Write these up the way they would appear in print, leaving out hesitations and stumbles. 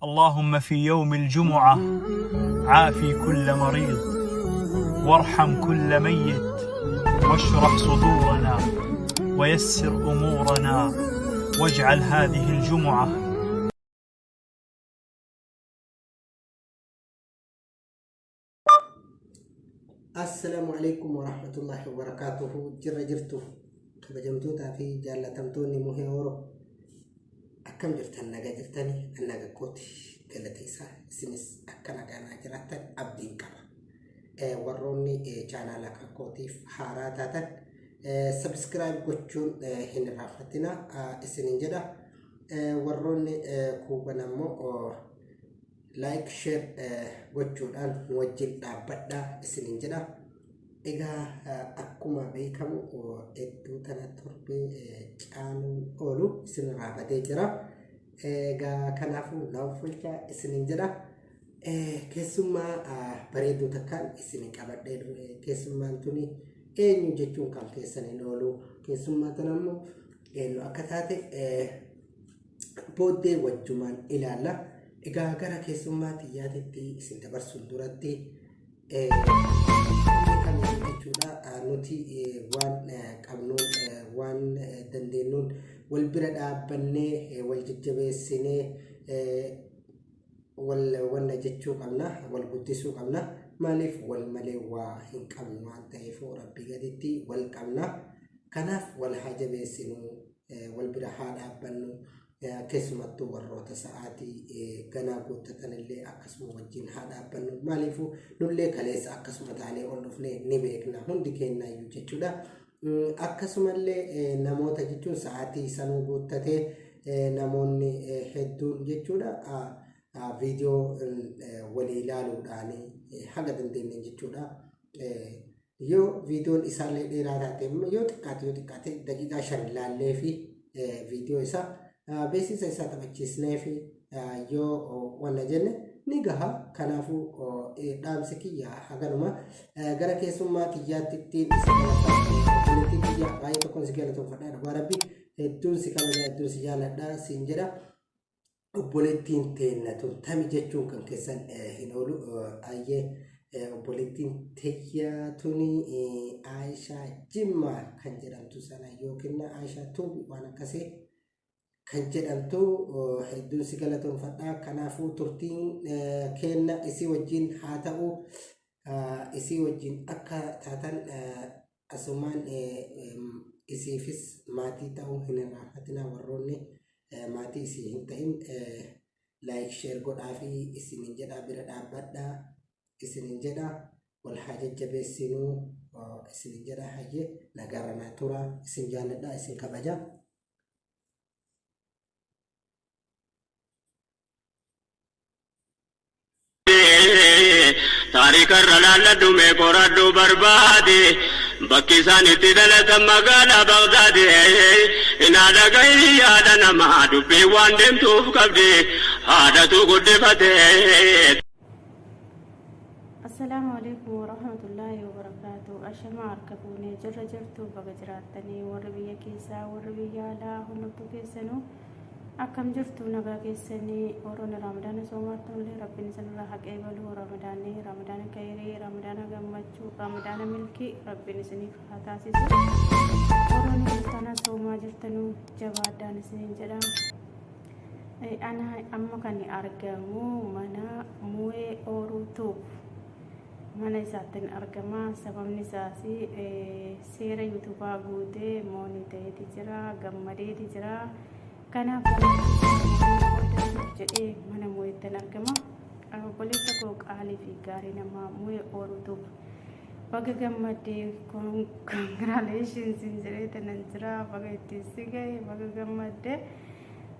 اللهم في يوم الجمعة عافي كل مريض وارحم كل ميت واشرح صدورنا ويسر أمورنا واجعل هذه الجمعة السلام عليكم ورحمة الله وبركاته. جرجرتو كبجمتو تافي جالتمتوني مهيورو أكم جرتن نجا جرتني النجا كوتي كالتيسا سنس أكنا جانا جرتن أبدين كما وروني channel كوتي حاراتاتن سبسكرايب قتشون هنا رافتنا اسنين جدا وروني كوبنا مو لايك شير gochuudhaan wajjin dhaabbadhaa isiniin jedha. Egaa akkuma beekamu hedduu tana torbee caaluun oolu isin raafatee jira. Egaa kanaafuu naaf fulchaa isiniin jedha. Keessummaa bareedduu takkaan isin qabadhee dhufe. Keessummaan tuni eenyu jechuun kan keessaniin oolu. Keessummaa tanammoo eenyu akka taate booddee wajjumaan ilaalla. Egaa gara keessummaatti yaadatti isin dabarsuun duratti kan jechuudha nuti waan qabnuun waan dandeenyuun wal bira dhaabbannee wal jajjabeessinee wal jechuu qabna, wal guddisuu qabna. Maaliif wal malee waa hin qabnu waan ta'eef rabbii gaditti wal qabna. Kanaaf wal haa jabeessinu, wal bira haa dhaabbannu. Keessumattuu warroota sa'aatii ganaa guuttatan illee akkasuma wajjin haa dhaabbannu. Maaliifuu nullee kaleessa akkasuma taanee ol dhufnee ni beekna hundi keenyayyuu jechuudha. Akkasumallee namoota jechuun sa'aatii sanuu guuttatee namoonni hedduun jechuudha viidiyoo walii ilaaluudhaan haga dandeenye jechuudha. Yoo viidiyoon isaallee dheeraa taate yoo xiqqaate daqiiqaa 5 ilaallee fi viidiyoo isaa beeksisa isaa taphachiisnee fi yoo wanna jenne ni gaha. Kanaafuu dhaamsi kiyya haganuma gara keessummaa kiyyaatti ittiin isa kiyya baay'ee tokkoon si galatoomfadhaa dhugaa rabbi hedduun si kabaja hedduun si jaalladhaa siin jedha. Obboleettiin teennatu tami jechuun kan keessan hin oolu ayyee obboleettiin teeyyaa tuni Aayishaa Jimmaa kan jedhamtu sana yookiin Aayishaa Tuubi waan akkasii kan jedhamtu hedduun si galatoomfadhaa. Kanaafuu turtiin kenna isii wajjin haa ta'u, isii wajjin akka taatan asumaan isiifis maatii ta'uu hin irraanfatinaa. Warroonni maatii isii hin ta'in laayik sheer godhaa fi isiniin jedhaa bira dhaabbadhaa isiniin jedhaa wal haa jajjabeessinuu isiniin jedhaa hayyee nagaarra naa tura. Isin jaalladhaa, isin kabaja. تاريخ الرلال دومي قردو بربادي بكي سانتي دلتا مقالة بغدادي إن هذا غيري هذا نما دبي وان دم توف قبدي هذا تو قد فتي. السلام عليكم ورحمة الله وبركاته. أشما أركبوني جرجرتو بغجراتني وربيا كيسا وربيا لا هنبتو كيسنو أكم جرتو نبا كيسني ورون رمضان سوماتن لي ربي نسل الله قيبلو رمضان كيري رمضان غمچو رمضان ملكي ربي نسني فاتاسيسو ورون مستانا سوما جرتنو جوادان سنين جدا. أنا أما كاني أرجمو منا موي أوروتو mana isaatiin argama. Sababni isaas seera yuutuubaa guutee moonii ta'eeti jira, gammadeeti jira. Kanaaf jedhee mana moo'eetti argama. Obboleessa koo qaalii fi gaarii nama moo'ee oolutu baga gammadee congratulations jedhee tanan jira. Baga ittiin si gahe baga gammadee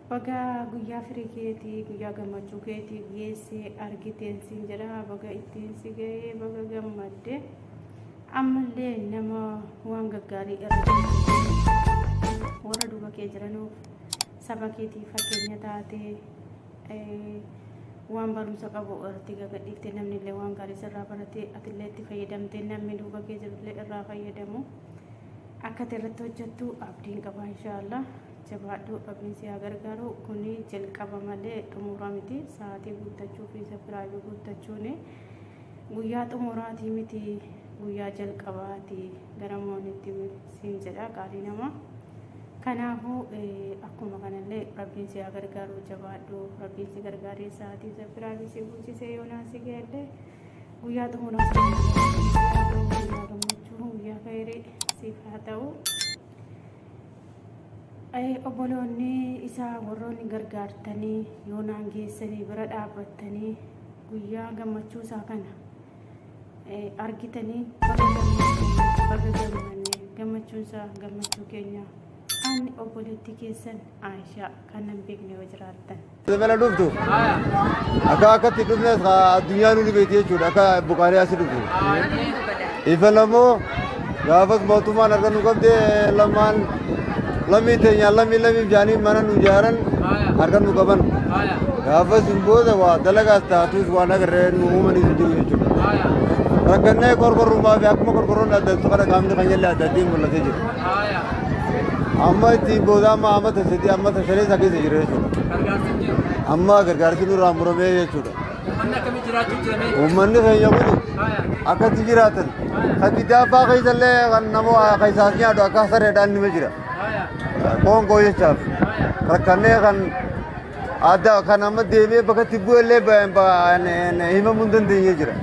baga guyyaa firii keetii guyyaa gammachuu keetii geessee argiteen siin jedha. Baga ittiin si gahe baga gammadee ammallee nama waan gaggaarii irra warra duuba kee jiranuuf saba keetii fakkeenya taatee waan barumsa qabu irratti gagadhiiftee namni illee waan gaarii sirraa baratee atillee itti fayyadamtee namni duuba kee jirullee irraa fayyadamu akka irratti hojjettu abdiin qaba inshaallah. jabaadhu rabbiin si haa gargaaru kuni jalqaba malee xumura miti sa'aatii guuttachuu fi sabiraayii guuttachuun guyyaa xumuraatii miti guyyaa jalqabaati gara moonitti siin jedha qaalii namaa kanaafuu akkuma kanallee rabbiin si haa gargaaru jabaadhu rabbiin si gargaaree sa'aatii sabiraayii si guutisee yoonaan si geellee guyyaa xumuraa gammachuu guyyaa khayrii siif haa ta'u. Obboloonni isaa warroonni gargaartanii yoonaan geessanii bira dhaabbattanii guyyaa gammachuu isaa kana argitanii baga gammanne gammachuun isaa gammachuu keenya ani obboleetti keessan Aishaa kan nan beekne yoo jiraattan. Mala dhuftu akkatti dhufnes addunyaan nu beekti jechuudha akka buqaalee asii dhuftu. Ifa lamoo gaafas mootummaan arganu qabdee lamaan lamii teenya lamii jaanii mana nu ijaaran argan nu qaban gaafas hin booda waa dalagaas taatus waan agarree nu uumanii jiru jechuudha. Rakkannee qorqorrumaa fi akkuma qorqorroon addattu kana qaamni kan jallee addattiin mul'atee jiru. Amma ittiin booda amma amma tasalee isaa keessa jira jechuudha. Amma gargaarsi nurraa muramee jechuudha. Uummanni keenya kun akkatti jiraatan kan giddaaffaa keessallee kan namoo keessaas nyaatu akka sareedhaan nima jira. Kongo jechaaf rakkannee kan adda kan amma deemee bakka bu'ellee himamuu hin dandeenye jira.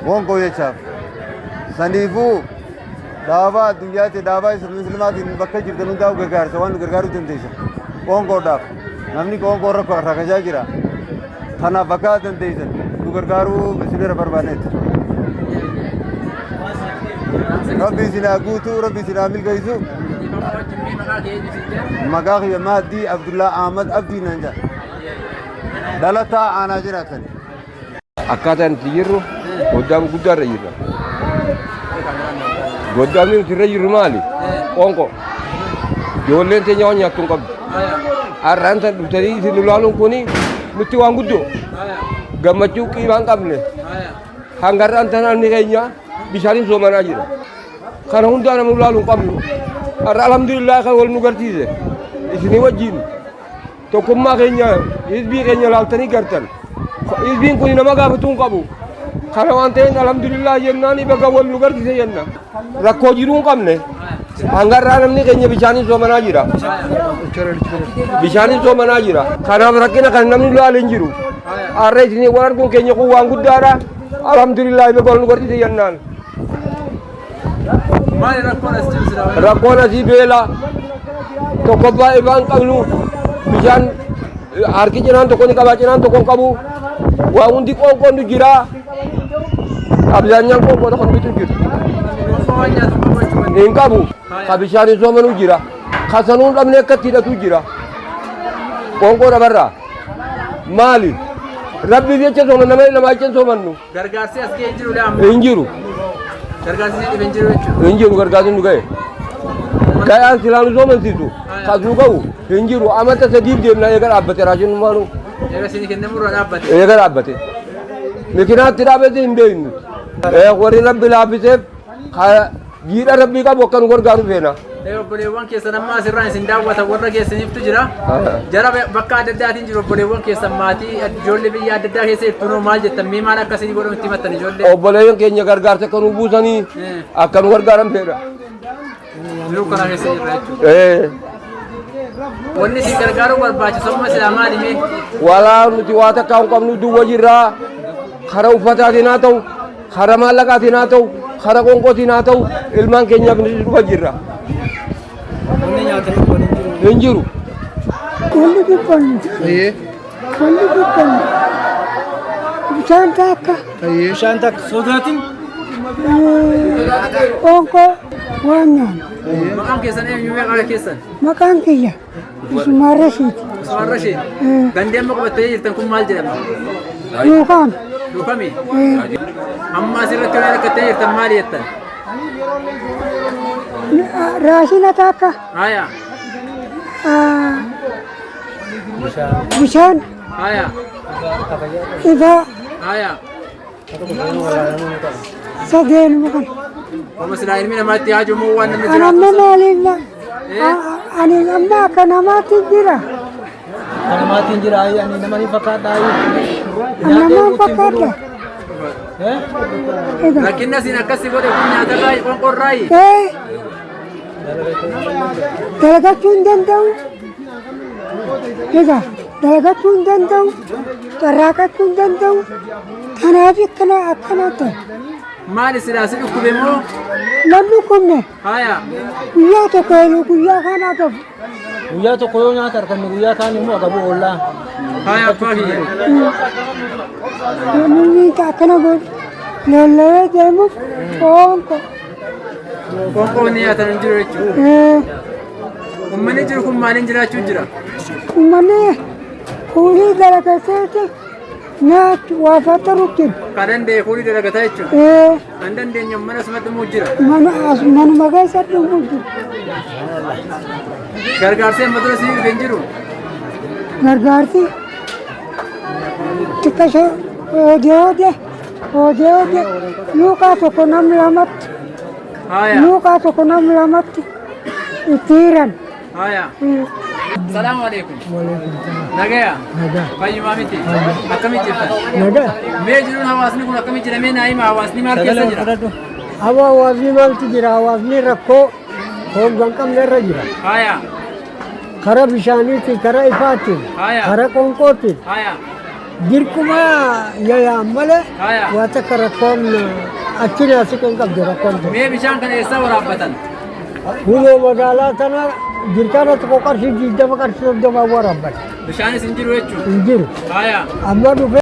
Kongo jechaaf saniifuu daawaa addunyaatti daawaa muslimaatiin bakka jirtan hundaa'u gargaarsa waan nu gargaaruu dandeessa. Kongoodhaaf namni Kongoo rakkachaa jira. Kanaaf bakka dandeessan nu gargaaruu isinirra barbaannetti. Rabbi isin haa guutuu, Rabbi isin haa milkeessu. Maqaa kiyya Mahdi Abdullah Ahmad Abdii naan jedha. Dhalataa aanaa jiraatan. Akkaataan itti jirru goddaama guddaarra jirra. Goddaamni nuti irra jirru maali? Qoonqo. Ijoolleen teenya waan nyaattu hin qabdu. Har'aan tan dhuftanii isin ilaaluun kuni nutti waan guddoo. Gammachuu qiibaa hin qabne. Hangarraan tanaan ni keenya bishaaniin soomanaa jira. Kana hundaa nama ilaaluu hin qabnu. Har'a alhamdulillah kan wal nu garsiise. Isinii wajjin tokkummaa keenya hizbii keenya laaltanii gartan. Hizbiin kun nama gaafatuu hin qabu. Kana waan ta'een alhamdulillah jennaan bakka wal nu garsiise jenna. Rakkoo jiruu hin qabne. Hangarraa namni keenya bishaaniin soomanaa jira. Bishaaniin soomanaa jira. Kanaaf rakkina kan namni ilaalee hin jiru. Har'a isinii wal arguun keenya kun waan guddaadha. Alhamdulillah bakka wal nu garsiise jennaan. Rakkoon asii beela tokkoffaa ifaan qabnu bishaan harki cinaan tokko ni qaba cinaan tokko hin qabu waa hundi qoonqoon nu jira abzaanyaan qoonqoodha kan bitu jiru hin qabu ka bishaan hin soomanuu jira ka sanuu dhabne akkatti hidhatu jira qoonqoo dhabarraa maali rabbiif jecha sooman nama namaa jecha hin soomannu gargaarsi as ga'ee jiru hin jiru. Gargaarsi hin jiru jechuudha. Hin jiru gargaarsi nu ga'e. Ga'aan silaanu soomansiisu kasuu ga'u hin jiru amata sadiif deemnaa eega dhaabbate raashin maanu. Eega isinii kennamurra dhaabbate. Eega dhaabbate. Mikinaatti dhaabbate hin beeknu. Warri rabbi laaffiseef jiidha rabbii qabu akka nu gargaaru feena. Obboleewwan keessan amma asirraan isin daawwatan warra keessaniiftu jira. Jara bakka adda addaatiin jiru obboleewwan keessan maatii ijoollee biyya adda addaa keessa jirtu maal jettan mee maal akkasii godhamu itti himattan ijoollee. Obboleewwan keenya gargaarsa akka nu buusanii akka nu gargaaran feena. Jiruu kana keessa jirra jechuudha. Wanni isin gargaaruu barbaachisu amma silaa maali mee? Walaa nuti waa takka hin qabnu duwwa jirraa karaa uffataatiin haa ta'u karaa maallaqaatiin haa ta'u karaa qoonqootiin haa ta'u ilmaan keenyaaf nuti dhufa jirra. Hin jiru. Walli dubbannu. Walli dubbannu. Bishaan takka. Bishaan takka sodaatiin. Qoonqoo waan nyaannu. Maqaan keessan eenyu meeqa keessan? Maqaan kiyya. Usmaan Rashiid. Usmaan Rashiid. Gandeen amma qabattee jirtan kun maal jedhama? Duukaan. Duukami. Amma asirratti waan akkattee jirtan maal jettan? Raashina takka. Haya. Bishaan. Haya. Ifaa. Haya. Sadeen mukan. Amma silaa ilmi namaatti haajumuu waan namni Anamma jiraatu. maaliif Ani amma akka namaatti jira. Kanamaatiin jira ani nama ni fakkaata. Namaan fakkaata. Rakkinna siin akkasii godhe kun nyaata baay'ee qonqorraayi. Dalagachuu hin danda'u. Egaa dalagachuu hin danda'u. Carraaqachuu hin danda'u. Kanaaf akkana ta'e. Maali sidaasi dhukkube moo? Nan dhukkubne. Haya. Guyyaa tokko guyyaa kaan agabu. Guyyaa tokko yoo nyaata arganne guyyaa kaan immoo agabu oollaa. Haya abbaa kiyya. Namni akkana godhu lollee deemuuf qoonqo. Qoonqoo ni nyaatan hin jiru jechuudha. Uummanni jiru kun maaliin jiraachuu jira? Uummanni kuulii dalagateeti nyaatu waa fattaru jiru. Ka danda'e kuulii dalagataa jechuudha. Kan dandeenye mana sumatti immoo jira. Manuma keessatti immoo jiru. Gargaarsi amma dura siin dhufee hin jiru. Gargaarsi xiqqashoo odeode luuqaa tokko nam lamatti luuqaa tokko nam lamatti itti hiran. Salaamu alaikum. Nagaya. Fayyumaa miti. Akkamitti jirtan? Nagaa. Mee jiruun hawaasni kun akkamitti jira? Mee naa hima hawaasni maal keessa jira? Hawaasni maaltu jira? Hawaasni rakkoo hooggan qabne irra jira. Karaa bishaaniitiin, karaa ifaatiin, karaa qoonqootiin. Dirquma yaayaan malee waa takka rakkoon achi naasii kan qabdu rakkoon ta'e. Mee bishaan kana eessaa waraabbatan? Kunoo magaalaa tana jirkaana tokko qarshii 20 qarshii 30 waraabbata. Bishaanis hin jiru jechuudha? Hin jiru. Amma dhufe